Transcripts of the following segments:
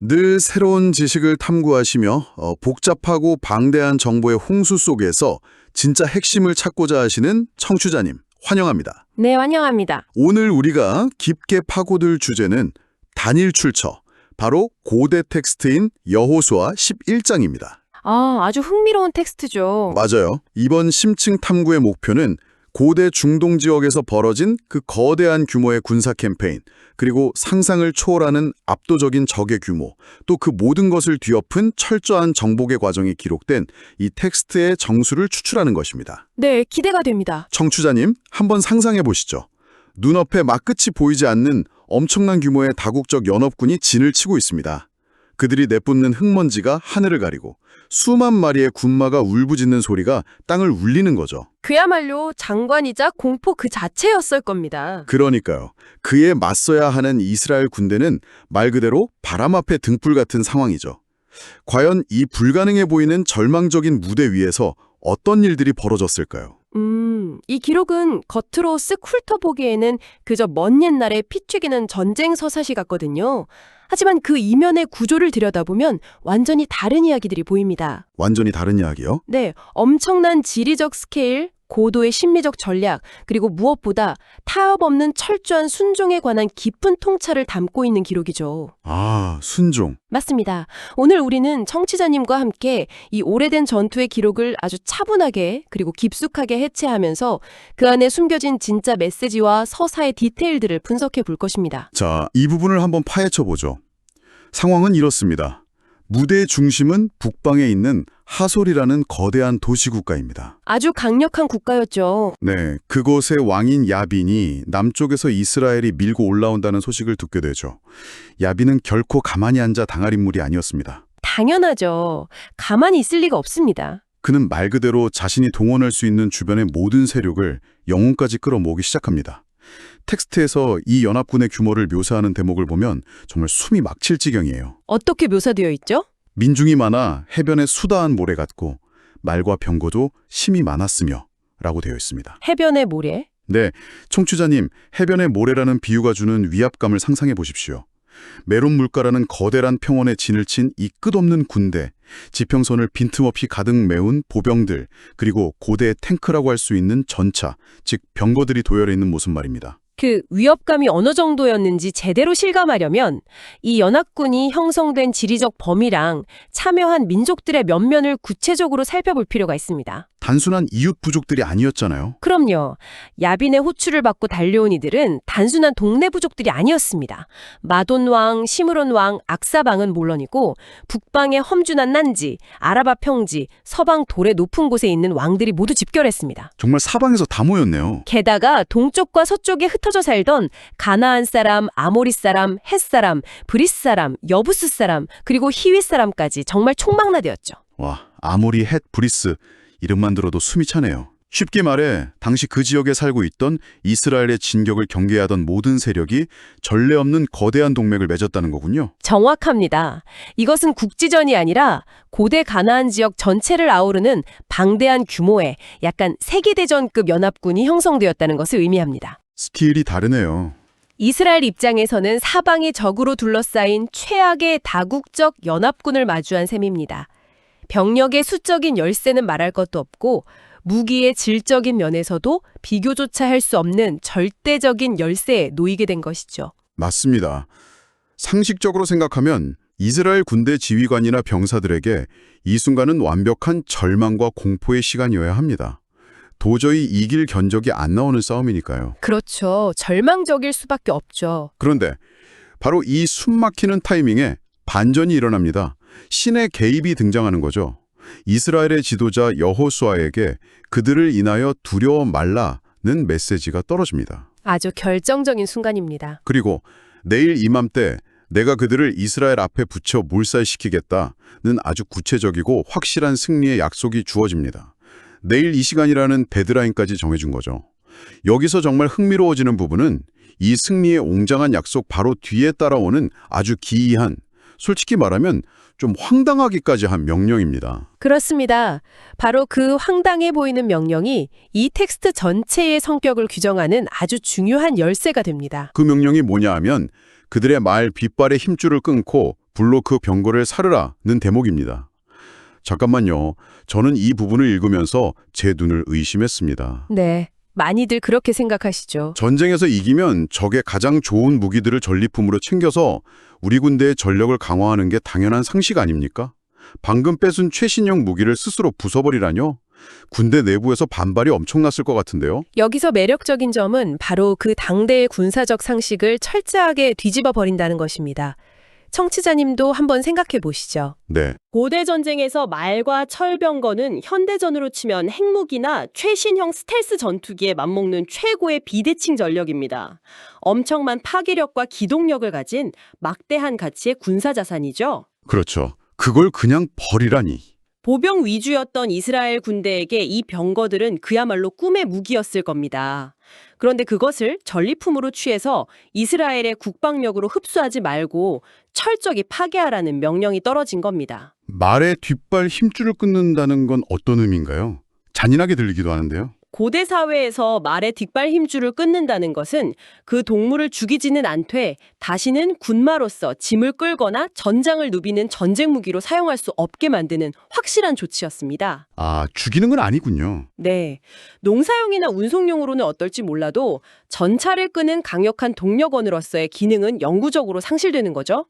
늘 새로운 지식을 탐구하시며 복잡하고 방대한 정보의 홍수 속에서 진짜 핵심을 찾고자 하시는 청취자님, 환영합니다. 네, 환영합니다. 오늘 우리가 깊게 파고들 주제는 단일 출처, 바로 고대 텍스트인 여호수아 11장입니다. 아주 흥미로운 텍스트죠. 맞아요. 이번 심층 탐구의 목표는 고대 중동 지역에서 벌어진 그 거대한 규모의 군사 캠페인, 그리고 상상을 초월하는 압도적인 적의 규모, 또 그 모든 것을 뒤엎은 철저한 정복의 과정이 기록된 이 텍스트의 정수를 추출하는 것입니다. 네, 기대가 됩니다. 청취자님, 한번 상상해 보시죠. 눈앞에 막끝이 보이지 않는 엄청난 규모의 다국적 연합군이 진을 치고 있습니다. 그들이 내뿜는 흙먼지가 하늘을 가리고 수만 마리의 군마가 울부짖는 소리가 땅을 울리는 거죠. 그야말로 장관이자 공포 그 자체였을 겁니다. 그러니까요. 그에 맞서야 하는 이스라엘 군대는 말 그대로 바람 앞에 등불 같은 상황이죠. 과연 이 불가능해 보이는 절망적인 무대 위에서 어떤 일들이 벌어졌을까요? 이 기록은 겉으로 쓱 훑어보기에는 그저 먼 옛날에 피 튀기는 전쟁 서사시 같거든요. 하지만 그 이면의 구조를 들여다보면 완전히 다른 이야기들이 보입니다. 완전히 다른 이야기요? 네, 엄청난 지리적 스케일, 고도의 심리적 전략, 그리고 무엇보다 타협 없는 철저한 순종에 관한 깊은 통찰을 담고 있는 기록이죠. 아, 순종. 맞습니다. 오늘 우리는 청취자님과 함께 이 오래된 전투의 기록을 아주 차분하게 그리고 깊숙하게 해체하면서 그 안에 숨겨진 진짜 메시지와 서사의 디테일들을 분석해 볼 것입니다. 자, 이 부분을 한번 파헤쳐 보죠. 상황은 이렇습니다. 무대의 중심은 북방에 있는 하솔이라는 거대한 도시국가입니다. 아주 강력한 국가였죠. 네, 그곳의 왕인 야빈이 남쪽에서 이스라엘이 밀고 올라온다는 소식을 듣게 되죠. 야빈은 결코 가만히 앉아 당할 인물이 아니었습니다. 당연하죠. 가만히 있을 리가 없습니다. 그는 말 그대로 자신이 동원할 수 있는 주변의 모든 세력을 영혼까지 끌어모으기 시작합니다. 텍스트에서 이 연합군의 규모를 묘사하는 대목을 보면 정말 숨이 막힐 지경이에요. 어떻게 묘사되어 있죠? 민중이 많아 해변에 수다한 모래 같고 말과 병거도 심이 많았으며 라고 되어 있습니다. 해변의 모래? 네, 청취자님, 해변의 모래라는 비유가 주는 위압감을 상상해 보십시오. 메론 물가라는 거대한 평원에 진을 친 이 끝없는 군대, 지평선을 빈틈없이 가득 메운 보병들, 그리고 고대의 탱크라고 할 수 있는 전차, 즉 병거들이 도열해 있는 모습 말입니다. 그 위협감이 어느 정도였는지 제대로 실감하려면 이 연합군이 형성된 지리적 범위랑 참여한 민족들의 면면을 구체적으로 살펴볼 필요가 있습니다. 단순한 이웃 부족들이 아니었잖아요. 그럼요. 야빈의 호출을 받고 달려온 이들은 단순한 동네 부족들이 아니었습니다. 마돈왕, 시므론왕, 악사방은 물론이고 북방의 험준한 난지, 아라바 평지, 서방 돌의 높은 곳에 있는 왕들이 모두 집결했습니다. 정말 사방에서 다 모였네요. 게다가 동쪽과 서쪽에 흩어져 살던 가나안 사람, 아모리 사람, 헷 사람, 브리스 사람, 여부스 사람, 그리고 히윗 사람까지 정말 총망라되었죠. 와, 아모리, 헷, 브리스, 이름만 들어도 숨이 차네요. 쉽게 말해 당시 그 지역에 살고 있던 이스라엘의 진격을 경계하던 모든 세력이 전례 없는 거대한 동맹을 맺었다는 거군요. 정확합니다. 이것은 국지전이 아니라 고대 가나안 지역 전체를 아우르는 방대한 규모의 약간 세계대전급 연합군이 형성되었다는 것을 의미합니다. 스케일이 다르네요. 이스라엘 입장에서는 사방이 적으로 둘러싸인 최악의 다국적 연합군을 마주한 셈입니다. 병력의 수적인 열세는 말할 것도 없고 무기의 질적인 면에서도 비교조차 할 수 없는 절대적인 열세에 놓이게 된 것이죠. 맞습니다. 상식적으로 생각하면 이스라엘 군대 지휘관이나 병사들에게 이 순간은 완벽한 절망과 공포의 시간이어야 합니다. 도저히 이길 견적이 안 나오는 싸움이니까요. 그렇죠. 절망적일 수밖에 없죠. 그런데 바로 이 숨막히는 타이밍에 반전이 일어납니다. 신의 개입이 등장하는 거죠. 이스라엘의 지도자 여호수아에게 그들을 인하여 두려워 말라는 메시지가 떨어집니다. 아주 결정적인 순간입니다. 그리고 내일 이맘때 내가 그들을 이스라엘 앞에 붙여 몰살시키겠다는 아주 구체적이고 확실한 승리의 약속이 주어집니다. 내일 이 시간이라는 데드라인까지 정해준 거죠. 여기서 정말 흥미로워지는 부분은 이 승리의 웅장한 약속 바로 뒤에 따라오는 아주 기이한, 솔직히 말하면 좀 황당하기까지 한 명령입니다. 그렇습니다. 바로 그 황당해 보이는 명령이 이 텍스트 전체의 성격을 규정하는 아주 중요한 열쇠가 됩니다. 그 명령이 뭐냐 하면 그들의 말 빗발의 힘줄을 끊고 불로 그 병거를 사르라는 대목입니다. 잠깐만요. 저는 이 부분을 읽으면서 제 눈을 의심했습니다. 네, 많이들 그렇게 생각하시죠. 전쟁에서 이기면 적의 가장 좋은 무기들을 전리품으로 챙겨서 우리 군대의 전력을 강화하는 게 당연한 상식 아닙니까? 방금 뺏은 최신형 무기를 스스로 부숴버리라뇨? 군대 내부에서 반발이 엄청났을 것 같은데요. 여기서 매력적인 점은 바로 그 당대의 군사적 상식을 철저하게 뒤집어 버린다는 것입니다. 청취자님도 한번 생각해 보시죠. 네. 고대 전쟁에서 말과 철병거는 현대전으로 치면 핵무기나 최신형 스텔스 전투기에 맞먹는 최고의 비대칭 전력입니다. 엄청난 파괴력과 기동력을 가진 막대한 가치의 군사자산이죠. 그렇죠. 그걸 그냥 버리라니. 보병 위주였던 이스라엘 군대에게 이 병거들은 그야말로 꿈의 무기였을 겁니다. 그런데 그것을 전리품으로 취해서 이스라엘의 국방력으로 흡수하지 말고 철저히 파괴하라는 명령이 떨어진 겁니다. 말의 뒷발 힘줄을 끊는다는 건 어떤 의미인가요? 잔인하게 들리기도 하는데요. 고대 사회에서 말의 뒷발 힘줄을 끊는다는 것은 그 동물을 죽이지는 않되 다시는 군마로서 짐을 끌거나 전장을 누비는 전쟁 무기로 사용할 수 없게 만드는 확실한 조치였습니다. 아, 죽이는 건 아니군요. 네, 농사용이나 운송용으로는 어떨지 몰라도 전차를 끄는 강력한 동력원으로서의 기능은 영구적으로 상실되는 거죠.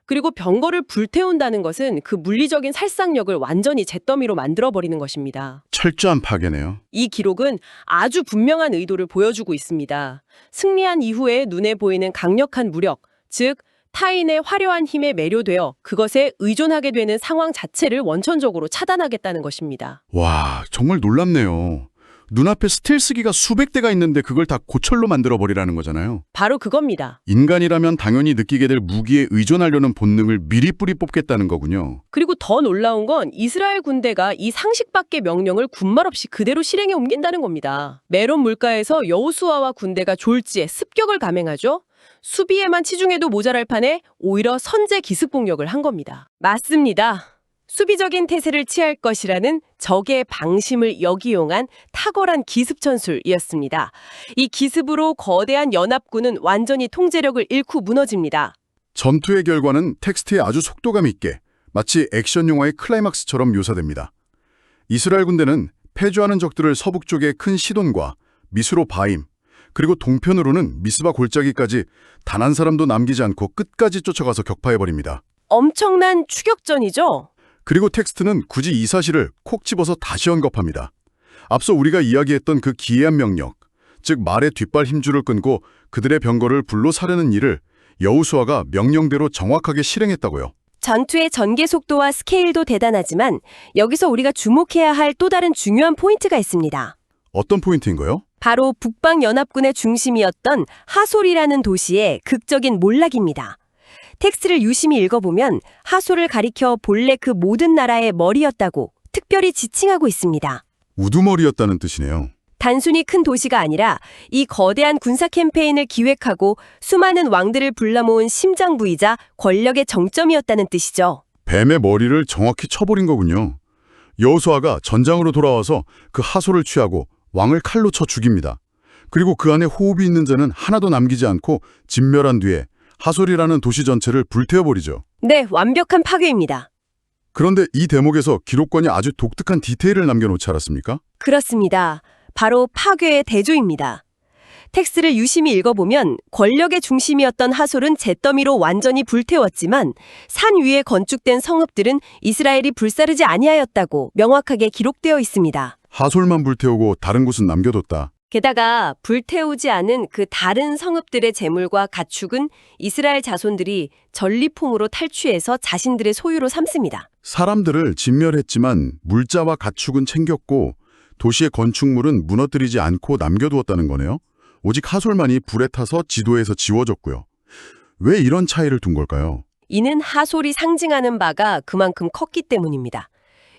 그리고 병거를 불태운다는 것은 그 물리적인 살상력을 완전히 잿더미로 만들어버리는 것입니다. 철저한 파괴네요. 이 기록은 아주 분명한 의도를 보여주고 있습니다. 승리한 이후에 눈에 보이는 강력한 무력, 즉 타인의 화려한 힘에 매료되어 그것에 의존하게 되는 상황 자체를 원천적으로 차단하겠다는 것입니다. 와, 정말 놀랍네요. 눈앞에 스텔스기가 수백 대가 있는데 그걸 다 고철로 만들어버리라는 거잖아요. 바로 그겁니다. 인간이라면 당연히 느끼게 될 무기에 의존하려는 본능을 미리 뿌리 뽑겠다는 거군요. 그리고 더 놀라운 건 이스라엘 군대가 이 상식밖의 명령을 군말 없이 그대로 실행에 옮긴다는 겁니다. 메론 물가에서 여호수아와 군대가 졸지에 습격을 감행하죠. 수비에만 치중해도 모자랄 판에 오히려 선제 기습 공격을 한 겁니다. 맞습니다. 수비적인 태세를 취할 것이라는 적의 방심을 역이용한 탁월한 기습전술이었습니다. 이 기습으로 거대한 연합군은 완전히 통제력을 잃고 무너집니다. 전투의 결과는 텍스트에 아주 속도감 있게 마치 액션 영화의 클라이막스처럼 묘사됩니다. 이스라엘 군대는 패주하는 적들을 서북 쪽의 큰 시돈과 미스로 바임, 그리고 동편으로는 미스바 골짜기까지 단 한 사람도 남기지 않고 끝까지 쫓아가서 격파해버립니다. 엄청난 추격전이죠? 그리고 텍스트는 굳이 이 사실을 콕 집어서 다시 언급합니다. 앞서 우리가 이야기했던 그 기이한 명령, 즉 말의 뒷발 힘줄을 끊고 그들의 병거를 불로 사르는 일을 여호수아가 명령대로 정확하게 실행했다고요. 전투의 전개 속도와 스케일도 대단하지만 여기서 우리가 주목해야 할 또 다른 중요한 포인트가 있습니다. 어떤 포인트인가요? 바로 북방연합군의 중심이었던 하솔이라는 도시의 극적인 몰락입니다. 텍스트를 유심히 읽어보면 하솔을 가리켜 본래 그 모든 나라의 머리였다고 특별히 지칭하고 있습니다. 우두머리였다는 뜻이네요. 단순히 큰 도시가 아니라 이 거대한 군사 캠페인을 기획하고 수많은 왕들을 불러모은 심장부이자 권력의 정점이었다는 뜻이죠. 뱀의 머리를 정확히 쳐버린 거군요. 여호수아가 전장으로 돌아와서 그 하솔을 취하고 왕을 칼로 쳐 죽입니다. 그리고 그 안에 호흡이 있는 자는 하나도 남기지 않고 진멸한 뒤에 하솔이라는 도시 전체를 불태워버리죠. 네, 완벽한 파괴입니다. 그런데 이 대목에서 기록관이 아주 독특한 디테일을 남겨놓지 않았습니까? 그렇습니다. 바로 파괴의 대조입니다. 텍스트를 유심히 읽어보면 권력의 중심이었던 하솔은 잿더미로 완전히 불태웠지만 산 위에 건축된 성읍들은 이스라엘이 불사르지 아니하였다고 명확하게 기록되어 있습니다. 하솔만 불태우고 다른 곳은 남겨뒀다. 게다가 불태우지 않은 그 다른 성읍들의 재물과 가축은 이스라엘 자손들이 전리품으로 탈취해서 자신들의 소유로 삼습니다. 사람들을 진멸했지만 물자와 가축은 챙겼고 도시의 건축물은 무너뜨리지 않고 남겨두었다는 거네요. 오직 하솔만이 불에 타서 지도에서 지워졌고요. 왜 이런 차이를 둔 걸까요? 이는 하솔이 상징하는 바가 그만큼 컸기 때문입니다.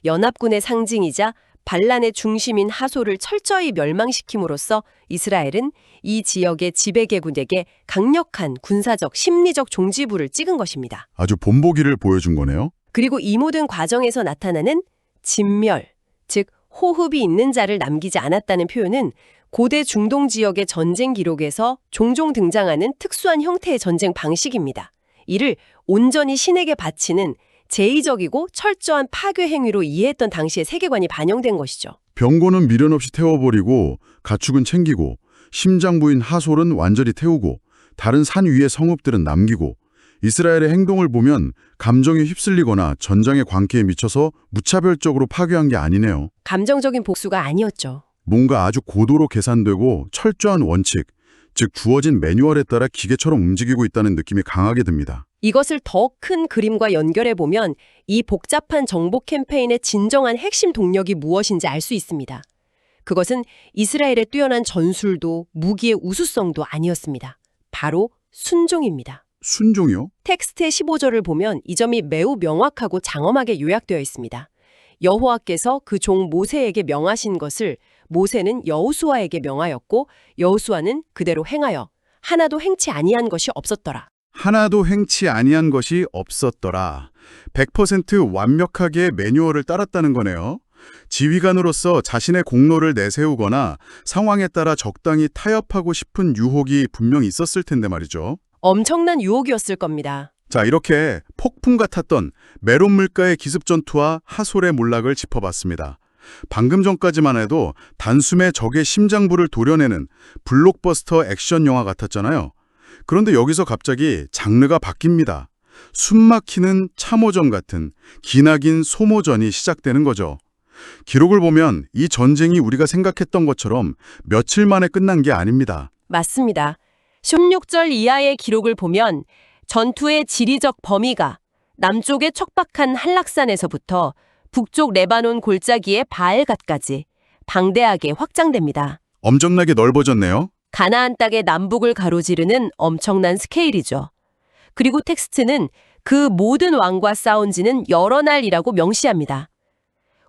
연합군의 상징이자 반란의 중심인 하솔을 철저히 멸망시킴으로써 이스라엘은 이 지역의 지배계군에게 강력한 군사적, 심리적 종지부를 찍은 것입니다. 아주 본보기를 보여준 거네요. 그리고 이 모든 과정에서 나타나는 진멸, 즉 호흡이 있는 자를 남기지 않았다는 표현은 고대 중동 지역의 전쟁 기록에서 종종 등장하는 특수한 형태의 전쟁 방식입니다. 이를 온전히 신에게 바치는 제의적이고 철저한 파괴 행위로 이해했던 당시의 세계관이 반영된 것이죠. 병거는 미련 없이 태워버리고 가축은 챙기고 심장부인 하솔은 완전히 태우고 다른 산 위의 성읍들은 남기고 이스라엘의 행동을 보면 감정에 휩쓸리거나 전장의 광기에 미쳐서 무차별적으로 파괴한 게 아니네요. 감정적인 복수가 아니었죠. 뭔가 아주 고도로 계산되고 철저한 원칙, 즉 주어진 매뉴얼에 따라 기계처럼 움직이고 있다는 느낌이 강하게 듭니다. 이것을 더 큰 그림과 연결해 보면 이 복잡한 정복 캠페인의 진정한 핵심 동력이 무엇인지 알 수 있습니다. 그것은 이스라엘의 뛰어난 전술도 무기의 우수성도 아니었습니다. 바로 순종입니다. 순종이요? 텍스트의 15절을 보면 이 점이 매우 명확하고 장엄하게 요약되어 있습니다. 여호와께서 그 종 모세에게 명하신 것을 모세는 여호수아에게 명하였고 여호수아는 그대로 행하여 하나도 행치 아니한 것이 없었더라. 하나도 행치 아니한 것이 없었더라. 100% 완벽하게 매뉴얼을 따랐다는 거네요. 지휘관으로서 자신의 공로를 내세우거나 상황에 따라 적당히 타협하고 싶은 유혹이 분명히 있었을 텐데 말이죠. 엄청난 유혹이었을 겁니다. 자, 이렇게 폭풍 같았던 메론 물가의 기습 전투와 하솔의 몰락을 짚어봤습니다. 방금 전까지만 해도 단숨에 적의 심장부를 도려내는 블록버스터 액션 영화 같았잖아요. 그런데 여기서 갑자기 장르가 바뀝니다. 숨막히는 참호전 같은 기나긴 소모전이 시작되는 거죠. 기록을 보면 이 전쟁이 우리가 생각했던 것처럼 며칠 만에 끝난 게 아닙니다. 맞습니다. 16절 이하의 기록을 보면 전투의 지리적 범위가 남쪽의 척박한 한락산에서부터 북쪽 레바논 골짜기의 바알갓까지 방대하게 확장됩니다. 엄청나게 넓어졌네요. 가나안 땅의 남북을 가로지르는 엄청난 스케일이죠. 그리고 텍스트는 그 모든 왕과 싸운 지는 여러 날이라고 명시합니다.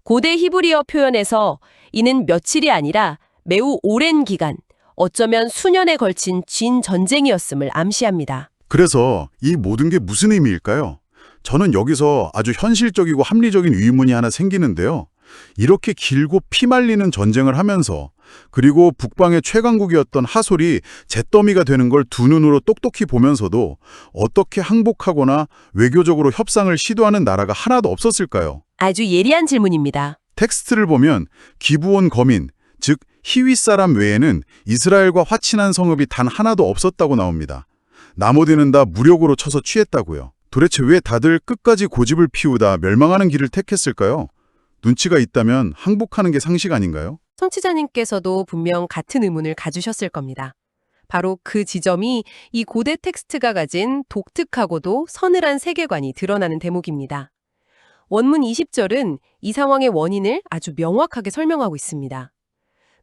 고대 히브리어 표현에서 이는 며칠이 아니라 매우 오랜 기간, 어쩌면 수년에 걸친 진 전쟁이었음을 암시합니다. 그래서 이 모든 게 무슨 의미일까요? 저는 여기서 아주 현실적이고 합리적인 의문이 하나 생기는데요. 이렇게 길고 피말리는 전쟁을 하면서 그리고 북방의 최강국이었던 하솔이 잿더미가 되는 걸 두 눈으로 똑똑히 보면서도 어떻게 항복하거나 외교적으로 협상을 시도하는 나라가 하나도 없었을까요? 아주 예리한 질문입니다. 텍스트를 보면 기브온 거민, 즉 히윗 사람 외에는 이스라엘과 화친한 성읍이 단 하나도 없었다고 나옵니다. 나머지는 다 무력으로 쳐서 취했다고요. 도대체 왜 다들 끝까지 고집을 피우다 멸망하는 길을 택했을까요? 눈치가 있다면 항복하는 게 상식 아닌가요? 청취자님께서도 분명 같은 의문을 가지셨을 겁니다. 바로 그 지점이 이 고대 텍스트가 가진 독특하고도 서늘한 세계관이 드러나는 대목입니다. 원문 20절은 이 상황의 원인을 아주 명확하게 설명하고 있습니다.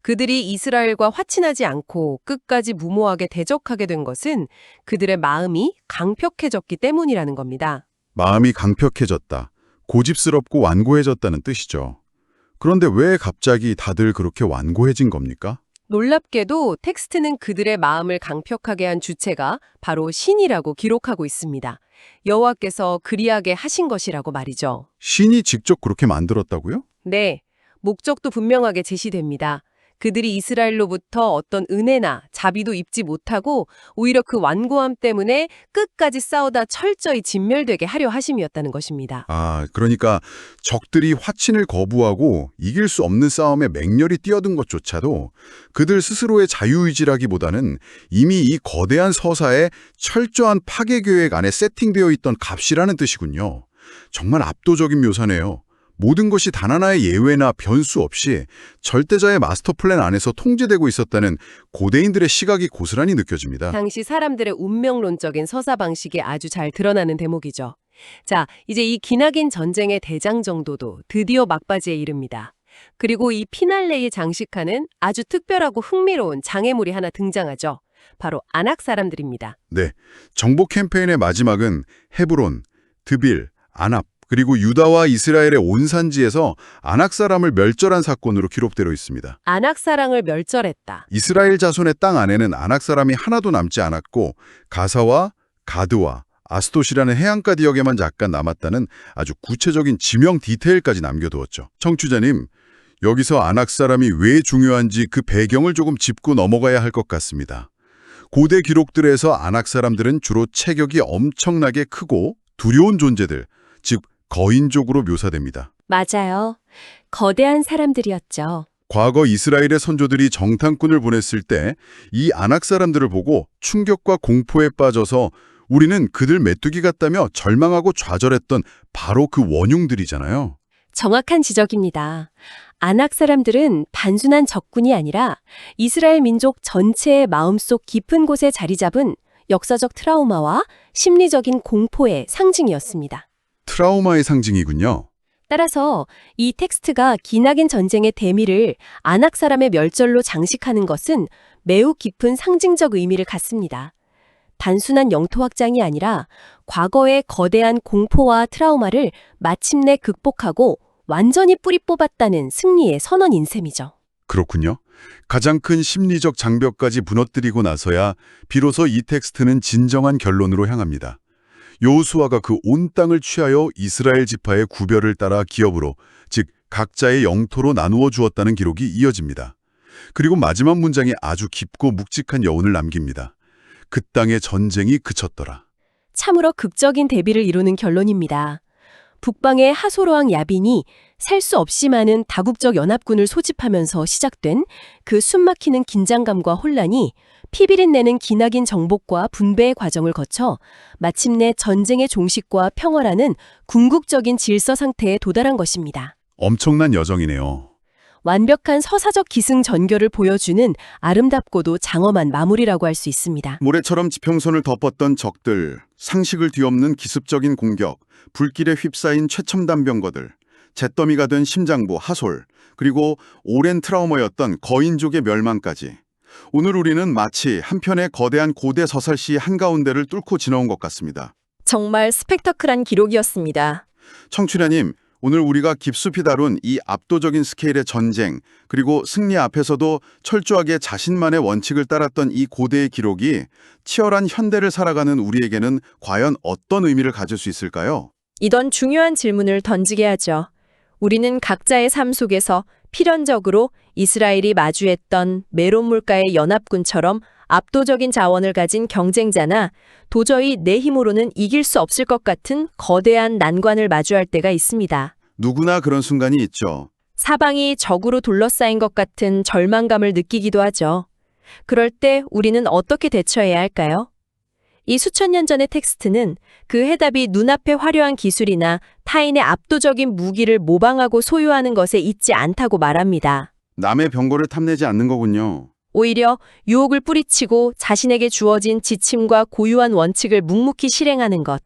그들이 이스라엘과 화친하지 않고 끝까지 무모하게 대적하게 된 것은 그들의 마음이 강팍해졌기 때문이라는 겁니다. 마음이 강팍해졌다, 고집스럽고 완고해졌다는 뜻이죠. 그런데 왜 갑자기 다들 그렇게 완고해진 겁니까? 놀랍게도 텍스트는 그들의 마음을 강팍하게 한 주체가 바로 신이라고 기록하고 있습니다. 여호와께서 그리하게 하신 것이라고 말이죠. 신이 직접 그렇게 만들었다고요? 네, 목적도 분명하게 제시됩니다. 그들이 이스라엘로부터 어떤 은혜나 자비도 입지 못하고 오히려 그 완고함 때문에 끝까지 싸우다 철저히 진멸되게 하려 하심이었다는 것입니다. 아, 그러니까 적들이 화친을 거부하고 이길 수 없는 싸움에 맹렬히 뛰어든 것조차도 그들 스스로의 자유의지라기보다는 이미 이 거대한 서사에 철저한 파괴 계획 안에 세팅되어 있던 값이라는 뜻이군요. 정말 압도적인 묘사네요. 모든 것이 단 하나의 예외나 변수 없이 절대자의 마스터 플랜 안에서 통제되고 있었다는 고대인들의 시각이 고스란히 느껴집니다. 당시 사람들의 운명론적인 서사 방식이 아주 잘 드러나는 대목이죠. 자, 이제 이 기나긴 전쟁의 대장 정도도 드디어 막바지에 이릅니다. 그리고 이 피날레에 장식하는 아주 특별하고 흥미로운 장애물이 하나 등장하죠. 바로 아낙 사람들입니다. 네, 정복 캠페인의 마지막은 헤브론, 드빌, 아납, 그리고 유다와 이스라엘의 온 산지에서 아낙 사람을 멸절한 사건으로 기록되어 있습니다. 아낙 사랑을 멸절했다. 이스라엘 자손의 땅 안에는 아낙 사람이 하나도 남지 않았고 가사와 가드와 아스돗이라는 해안가 지역에만 잠깐 남았다는 아주 구체적인 지명 디테일까지 남겨두었죠. 청취자님, 여기서 아낙 사람이 왜 중요한지 그 배경을 조금 짚고 넘어가야 할 것 같습니다. 고대 기록들에서 아낙 사람들은 주로 체격이 엄청나게 크고 두려운 존재들, 즉 거인족으로 묘사됩니다. 맞아요. 거대한 사람들이었죠. 과거 이스라엘의 선조들이 정탐꾼을 보냈을 때 이 아낙 사람들을 보고 충격과 공포에 빠져서 우리는 그들 메뚜기 같다며 절망하고 좌절했던 바로 그 원흉들이잖아요. 정확한 지적입니다. 아낙 사람들은 단순한 적군이 아니라 이스라엘 민족 전체의 마음속 깊은 곳에 자리 잡은 역사적 트라우마와 심리적인 공포의 상징이었습니다. 트라우마의 상징이군요. 따라서 이 텍스트가 기나긴 전쟁의 대미를 아낙 사람의 멸절로 장식하는 것은 매우 깊은 상징적 의미를 갖습니다. 단순한 영토 확장이 아니라 과거의 거대한 공포와 트라우마를 마침내 극복하고 완전히 뿌리 뽑았다는 승리의 선언인 셈이죠. 그렇군요. 가장 큰 심리적 장벽까지 무너뜨리고 나서야 비로소 이 텍스트는 진정한 결론으로 향합니다. 여호수아가 그 온 땅을 취하여 이스라엘 지파의 구별을 따라 기업으로, 즉 각자의 영토로 나누어 주었다는 기록이 이어집니다. 그리고 마지막 문장이 아주 깊고 묵직한 여운을 남깁니다. 그 땅의 전쟁이 그쳤더라. 참으로 극적인 대비를 이루는 결론입니다. 북방의 하소로왕 야빈이 셀 수 없이 많은 다국적 연합군을 소집하면서 시작된 그 숨막히는 긴장감과 혼란이 피비린내는 기나긴 정복과 분배의 과정을 거쳐 마침내 전쟁의 종식과 평화라는 궁극적인 질서 상태에 도달한 것입니다. 엄청난 여정이네요. 완벽한 서사적 기승전결을 보여주는 아름답고도 장엄한 마무리라고 할 수 있습니다. 모래처럼 지평선을 덮었던 적들, 상식을 뒤엎는 기습적인 공격, 불길에 휩싸인 최첨단 병거들, 잿더미가 된 심장부 하솔, 그리고 오랜 트라우마였던 거인족의 멸망까지. 오늘 우리는 마치 한편의 거대한 고대 서살시 한가운데를 뚫고 지나온 것 같습니다. 정말 스펙터클한 기록이었습니다. 청취자님, 오늘 우리가 깊숙이 다룬 이 압도적인 스케일의 전쟁, 그리고 승리 앞에서도 철저하게 자신만의 원칙을 따랐던 이 고대의 기록이 치열한 현대를 살아가는 우리에게는 과연 어떤 의미를 가질 수 있을까요? 이런 중요한 질문을 던지게 하죠. 우리는 각자의 삶 속에서 필연적으로 이스라엘이 마주했던 메론 물가의 연합군처럼 압도적인 자원을 가진 경쟁자나 도저히 내 힘으로는 이길 수 없을 것 같은 거대한 난관을 마주할 때가 있습니다. 누구나 그런 순간이 있죠. 사방이 적으로 둘러싸인 것 같은 절망감을 느끼기도 하죠. 그럴 때 우리는 어떻게 대처해야 할까요? 이 수천 년 전의 텍스트는 그 해답이 눈앞의 화려한 기술이나 타인의 압도적인 무기를 모방하고 소유하는 것에 있지 않다고 말합니다. 남의 병거를 탐내지 않는 거군요. 오히려 유혹을 뿌리치고 자신에게 주어진 지침과 고유한 원칙을 묵묵히 실행하는 것,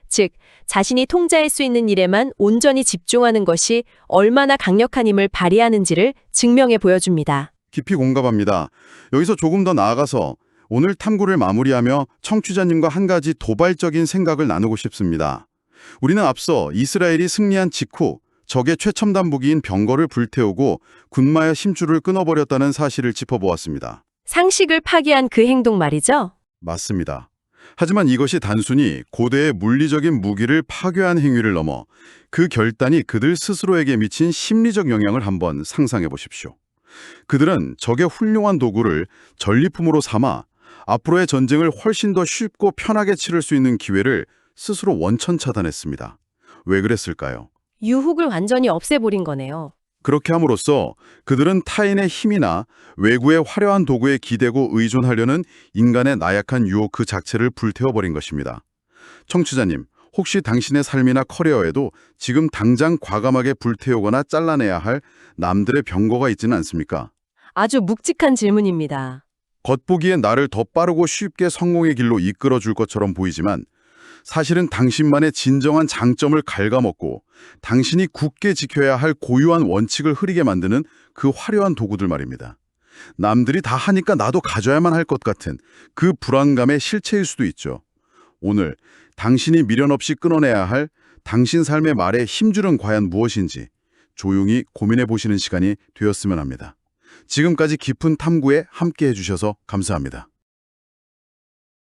즉 자신이 통제할 수 있는 일에만 온전히 집중하는 것이 얼마나 강력한 힘을 발휘하는지를 증명해 보여줍니다. 깊이 공감합니다. 여기서 조금 더 나아가서 오늘 탐구를 마무리하며 청취자님과 한 가지 도발적인 생각을 나누고 싶습니다. 우리는 앞서 이스라엘이 승리한 직후 적의 최첨단 무기인 병거를 불태우고 군마의 심줄을 끊어버렸다는 사실을 짚어보았습니다. 상식을 파기한 그 행동 말이죠. 맞습니다. 하지만 이것이 단순히 고대의 물리적인 무기를 파괴한 행위를 넘어 그 결단이 그들 스스로에게 미친 심리적 영향을 한번 상상해 보십시오. 그들은 적의 훌륭한 도구를 전리품으로 삼아 앞으로의 전쟁을 훨씬 더 쉽고 편하게 치를 수 있는 기회를 스스로 원천 차단했습니다. 왜 그랬을까요? 유혹을 완전히 없애버린 거네요. 그렇게 함으로써 그들은 타인의 힘이나 외구의 화려한 도구에 기대고 의존하려는 인간의 나약한 유혹 그 자체를 불태워버린 것입니다. 청취자님, 혹시 당신의 삶이나 커리어에도 지금 당장 과감하게 불태우거나 잘라내야 할 남들의 병거가 있지는 않습니까? 아주 묵직한 질문입니다. 겉보기에 나를 더 빠르고 쉽게 성공의 길로 이끌어줄 것처럼 보이지만 사실은 당신만의 진정한 장점을 갉아먹고 당신이 굳게 지켜야 할 고유한 원칙을 흐리게 만드는 그 화려한 도구들 말입니다. 남들이 다 하니까 나도 가져야만 할 것 같은 그 불안감의 실체일 수도 있죠. 오늘 당신이 미련 없이 끊어내야 할 당신 삶의 말의 힘줄은 과연 무엇인지 조용히 고민해 보시는 시간이 되었으면 합니다. 지금까지 깊은 탐구에 함께 해주셔서 감사합니다.